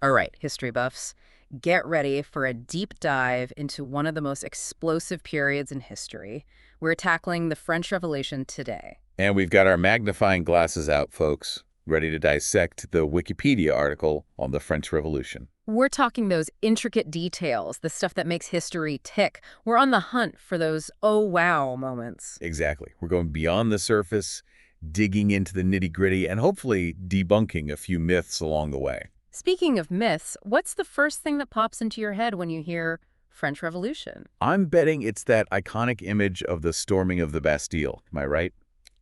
All right, history buffs, get ready for a deep dive into one of the most explosive periods in history. We're tackling the French Revolution today. And we've got our magnifying glasses out, folks, ready to dissect the Wikipedia article on the French Revolution. We're talking those intricate details, the stuff that makes history tick. We're on the hunt for those oh wow moments. Exactly. We're going beyond the surface, digging into the nitty-gritty, and hopefully debunking a few myths along the way. Speaking of myths, what's the first thing that pops into your head when you hear French Revolution? I'm betting it's that iconic image of the storming of the Bastille. Am I right?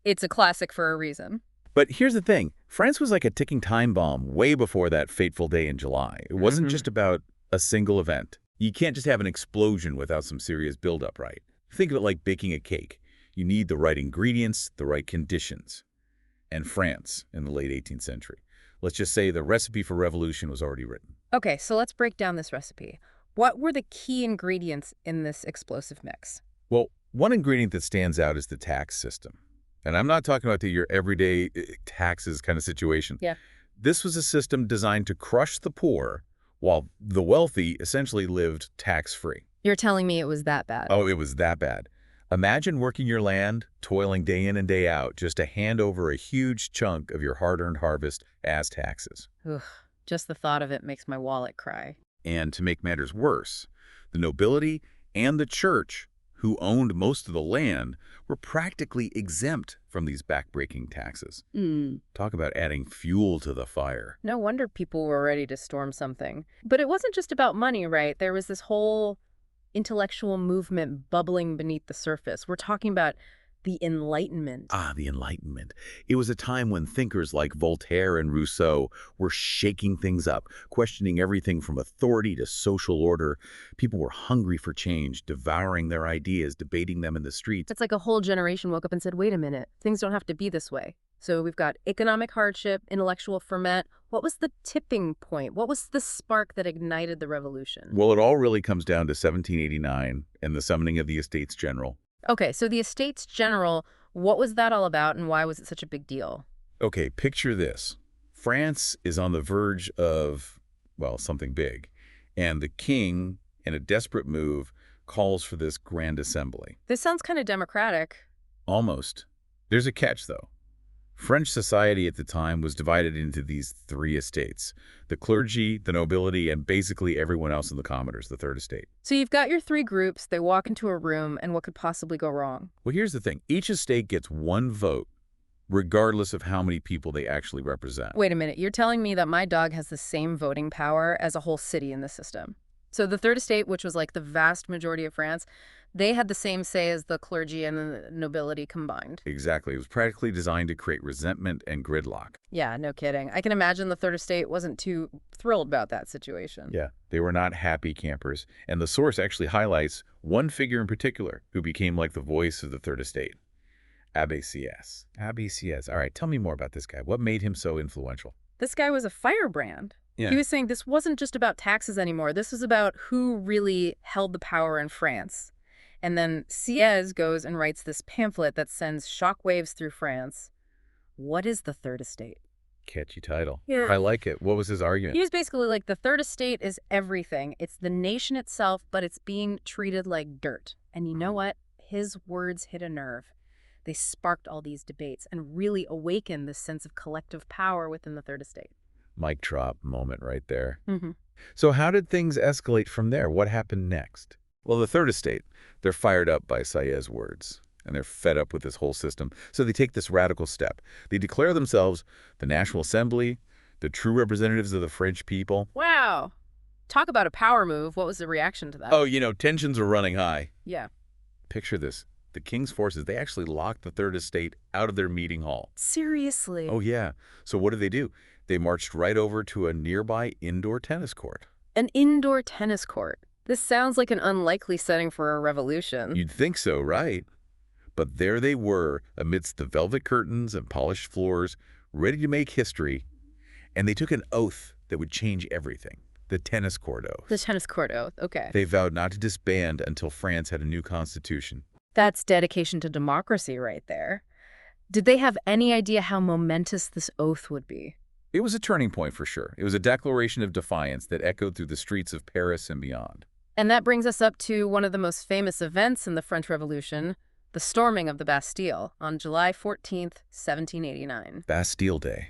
It's a classic for a reason. But here's the thing. France was like a ticking time bomb way before that fateful day in July. It wasn't just about a single event. You can't just have an explosion without some serious buildup, right? Think of it like baking a cake. You need the right ingredients, the right conditions. And France in the late 18th century. Let's just say the recipe for revolution was already written. Okay, so let's break down this recipe. What were the key ingredients in this explosive mix? Well, one ingredient that stands out is the tax system. And I'm not talking about your everyday taxes kind of situation. Yeah. This was a system designed to crush the poor while the wealthy essentially lived tax-free. You're telling me it was that bad? Oh, it was that bad. Imagine working your land, toiling day in and day out, just to hand over a huge chunk of your hard-earned harvest as taxes. Ugh, just the thought of it makes my wallet cry. And to make matters worse, the nobility and the church, who owned most of the land, were practically exempt from these backbreaking taxes. Talk about adding fuel to the fire. No wonder people were ready to storm something. But it wasn't just about money, right? There was this whole intellectual movement bubbling beneath the surface. We're talking about the Enlightenment. Ah, the Enlightenment. It was a time when thinkers like Voltaire and Rousseau were shaking things up, questioning everything from authority to social order. People were hungry for change, devouring their ideas, debating them in the streets. It's like a whole generation woke up and said, wait a minute, things don't have to be this way. So we've got economic hardship, intellectual ferment. What was the tipping point? What was the spark that ignited the revolution? Well, it all really comes down to 1789 and the summoning of the Estates General. Okay, so the Estates General, what was that all about and why was it such a big deal? Okay, picture this. France is on the verge of, well, something big. And the king, in a desperate move, calls for this grand assembly. This sounds kind of democratic. Almost. There's a catch, though. French society at the time was divided into these three estates: the clergy, the nobility, and basically everyone else in the commoners, the third estate. So you've got your three groups, they walk into a room, and what could possibly go wrong? Well, here's the thing. Each estate gets one vote, regardless of how many people they actually represent. Wait a minute, you're telling me that my dog has the same voting power as a whole city in the system? So the third estate, which was like the vast majority of France, they had the same say as the clergy and the nobility combined. Exactly. It was practically designed to create resentment and gridlock. Yeah, no kidding. I can imagine the third estate wasn't too thrilled about that situation. Yeah, they were not happy campers. And the source actually highlights one figure in particular who became like the voice of the third estate. Abbé Sieyès. Abbé Sieyès. All right, tell me more about this guy. What made him so influential? This guy was a firebrand. Yeah. He was saying this wasn't just about taxes anymore. This was about who really held the power in France. And then Sieyès goes and writes this pamphlet that sends shockwaves through France. What is the third estate? Catchy title. Yeah. I like it. What was his argument? He was basically like, the third estate is everything. It's the nation itself, but it's being treated like dirt. And you know what? His words hit a nerve. They sparked all these debates and really awakened this sense of collective power within the third estate. Mic drop moment right there. Mm-hmm. So how did things escalate from there? What happened next? Well, the third estate, they're fired up by Sieyès' words, and they're fed up with this whole system. So they take this radical step. They declare themselves the National Assembly, the true representatives of the French people. Wow. Talk about a power move. What was the reaction to that? Oh, tensions are running high. Yeah. Picture this. The king's forces, they actually locked the third estate out of their meeting hall. Seriously? Oh, yeah. So what do? They marched right over to a nearby indoor tennis court. An indoor tennis court. This sounds like an unlikely setting for a revolution. You'd think so, right? But there they were, amidst the velvet curtains and polished floors, ready to make history. And they took an oath that would change everything. The tennis court oath. The tennis court oath, okay. They vowed not to disband until France had a new constitution. That's dedication to democracy right there. Did they have any idea how momentous this oath would be? It was a turning point for sure. It was a declaration of defiance that echoed through the streets of Paris and beyond. And that brings us up to one of the most famous events in the French Revolution, the storming of the Bastille on July 14th, 1789. Bastille Day.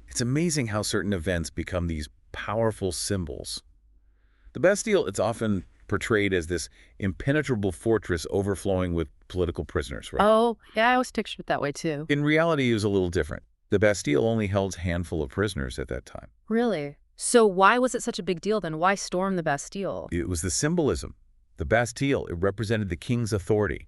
It's amazing how certain events become these powerful symbols. The Bastille, it's often portrayed as this impenetrable fortress overflowing with political prisoners, right? Oh, yeah, I always pictured it that way too. In reality, it was a little different. The Bastille only held a handful of prisoners at that time. Really? So why was it such a big deal then? Why storm the Bastille? It was the symbolism. The Bastille, it represented the king's authority.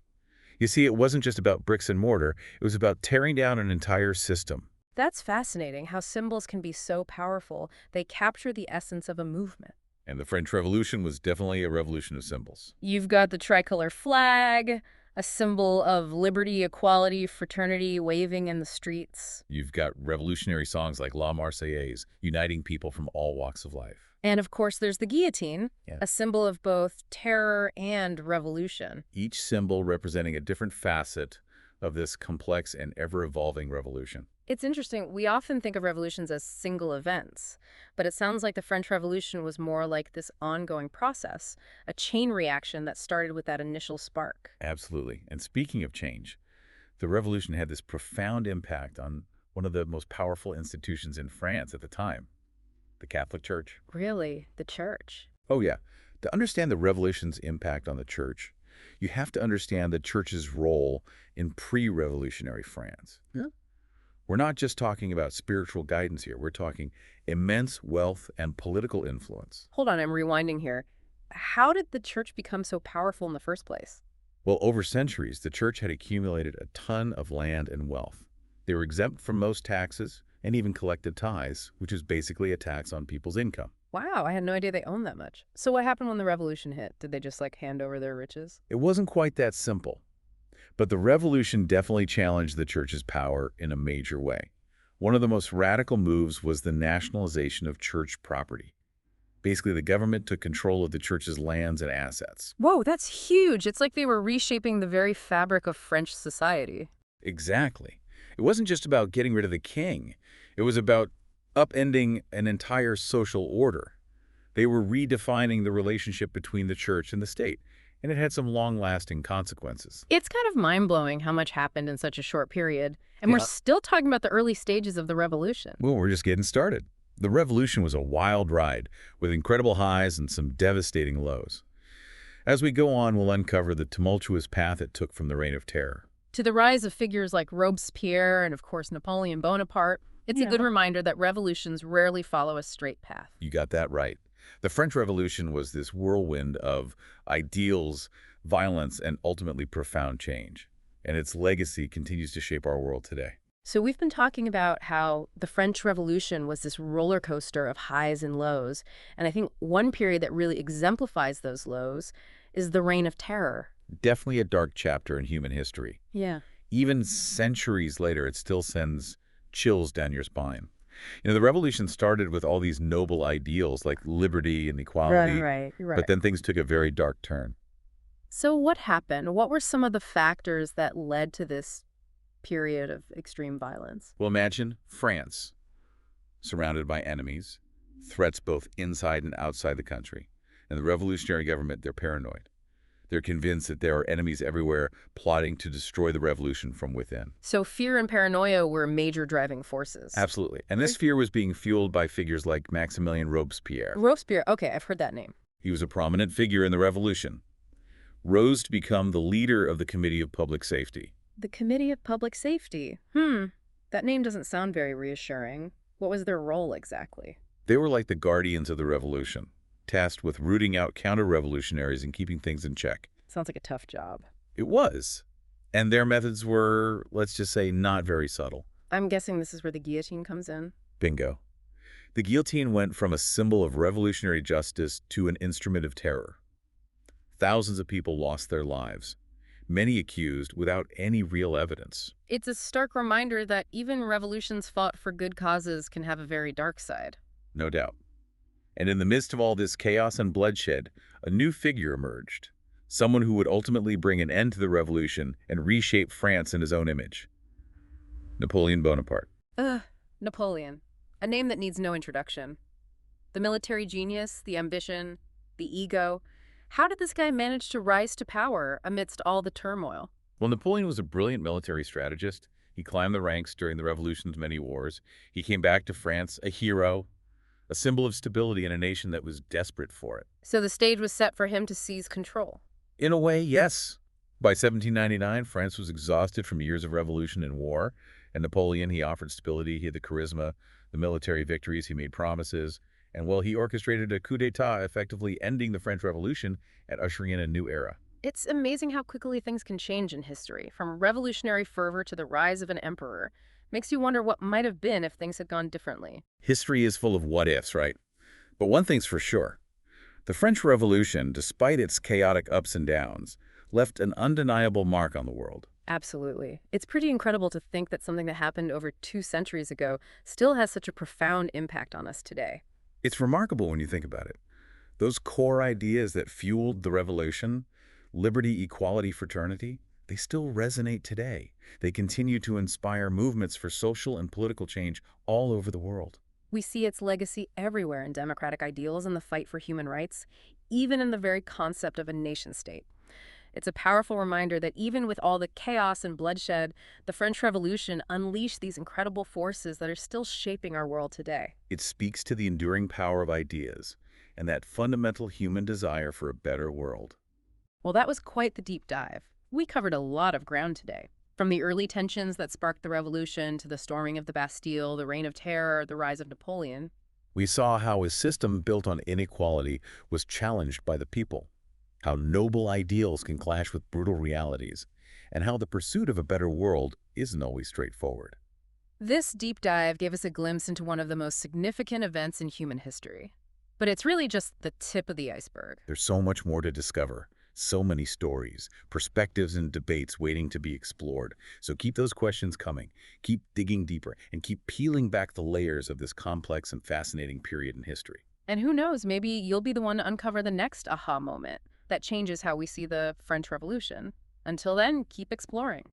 You see, it wasn't just about bricks and mortar. It was about tearing down an entire system. That's fascinating, how symbols can be so powerful. They capture the essence of a movement. And the French Revolution was definitely a revolution of symbols. You've got the tricolor flag, a symbol of liberty, equality, fraternity waving in the streets. You've got revolutionary songs like La Marseillaise, uniting people from all walks of life. And of course, there's the guillotine, Yeah. a symbol of both terror and revolution. Each symbol representing a different facet of this complex and ever-evolving revolution. It's interesting. We often think of revolutions as single events, but it sounds like the French Revolution was more like this ongoing process, a chain reaction that started with that initial spark. Absolutely. And speaking of change, the revolution had this profound impact on one of the most powerful institutions in France at the time, the Catholic Church. Really, the church. Oh, yeah. To understand the revolution's impact on the church, you have to understand the church's role in pre-revolutionary France. Yeah. We're not just talking about spiritual guidance here. We're talking immense wealth and political influence. Hold on, I'm rewinding here. How did the church become so powerful in the first place? Well, over centuries, the church had accumulated a ton of land and wealth. They were exempt from most taxes and even collected tithes, which is basically a tax on people's income. Wow, I had no idea they owned that much. So what happened when the revolution hit? Did they just hand over their riches? It wasn't quite that simple. But the revolution definitely challenged the church's power in a major way. One of the most radical moves was the nationalization of church property. Basically, the government took control of the church's lands and assets. Whoa, that's huge. It's like they were reshaping the very fabric of French society. Exactly. It wasn't just about getting rid of the king. It was about upending an entire social order. They were redefining the relationship between the church and the state, and it had some long-lasting consequences. It's kind of mind-blowing how much happened in such a short period. And we're still talking about the early stages of the revolution. Well, we're just getting started. The revolution was a wild ride, with incredible highs and some devastating lows. As we go on, we'll uncover the tumultuous path it took from the Reign of Terror To the rise of figures like Robespierre and, of course, Napoleon Bonaparte, it's a good reminder that revolutions rarely follow a straight path. You got that right. The French Revolution was this whirlwind of ideals, violence, and ultimately profound change. And its legacy continues to shape our world today. So we've been talking about how the French Revolution was this roller coaster of highs and lows. And I think one period that really exemplifies those lows is the Reign of Terror. Definitely a dark chapter in human history. Yeah. Even centuries later, it still sends chills down your spine. You know, the revolution started with all these noble ideals like liberty and equality, Right. but then things took a very dark turn. So what happened? What were some of the factors that led to this period of extreme violence? Well, imagine France, surrounded by enemies, threats both inside and outside the country. And the revolutionary government, they're paranoid. They're convinced that there are enemies everywhere plotting to destroy the revolution from within. So fear and paranoia were major driving forces. Absolutely. And this fear was being fueled by figures like Maximilien Robespierre. Robespierre, okay, I've heard that name. He was a prominent figure in the revolution, rose to become the leader of the Committee of Public Safety. The Committee of Public Safety. That name doesn't sound very reassuring. What was their role exactly? They were like the guardians of the revolution, tasked with rooting out counter-revolutionaries and keeping things in check. Sounds like a tough job. It was. And their methods were, let's just say, not very subtle. I'm guessing this is where the guillotine comes in. Bingo. The guillotine went from a symbol of revolutionary justice to an instrument of terror. Thousands of people lost their lives, many accused without any real evidence. It's a stark reminder that even revolutions fought for good causes can have a very dark side. No doubt. And in the midst of all this chaos and bloodshed, a new figure emerged, someone who would ultimately bring an end to the revolution and reshape France in his own image. Napoleon Bonaparte. Napoleon. A name that needs no introduction. The military genius, the ambition, the ego. How did this guy manage to rise to power amidst all the turmoil? Well, Napoleon was a brilliant military strategist. He climbed the ranks during the Revolution's many wars. He came back to France a hero, a symbol of stability in a nation that was desperate for it. So the stage was set for him to seize control. In a way, yes. By 1799, France was exhausted from years of revolution and war, and Napoleon, he offered stability, he had the charisma, the military victories, he made promises, and well, he orchestrated a coup d'etat, effectively ending the French Revolution and ushering in a new era. It's amazing how quickly things can change in history, from revolutionary fervor to the rise of an emperor. Makes you wonder what might have been if things had gone differently. History is full of what-ifs, right? But one thing's for sure. The French Revolution, despite its chaotic ups and downs, left an undeniable mark on the world. Absolutely. It's pretty incredible to think that something that happened over 2 centuries ago still has such a profound impact on us today. It's remarkable when you think about it. Those core ideas that fueled the revolution, liberty, equality, fraternity, they still resonate today. They continue to inspire movements for social and political change all over the world. We see its legacy everywhere in democratic ideals and the fight for human rights, even in the very concept of a nation-state. It's a powerful reminder that even with all the chaos and bloodshed, the French Revolution unleashed these incredible forces that are still shaping our world today. It speaks to the enduring power of ideas and that fundamental human desire for a better world. Well, that was quite the deep dive. We covered a lot of ground today. From the early tensions that sparked the revolution to the storming of the Bastille, the Reign of Terror, the rise of Napoleon. We saw how a system built on inequality was challenged by the people, how noble ideals can clash with brutal realities, and how the pursuit of a better world isn't always straightforward. This deep dive gave us a glimpse into one of the most significant events in human history. But it's really just the tip of the iceberg. There's so much more to discover, so many stories, perspectives, and debates waiting to be explored. So keep those questions coming, keep digging deeper, and keep peeling back the layers of this complex and fascinating period in history. And who knows, maybe you'll be the one to uncover the next aha moment that changes how we see the French Revolution. Until then, keep exploring.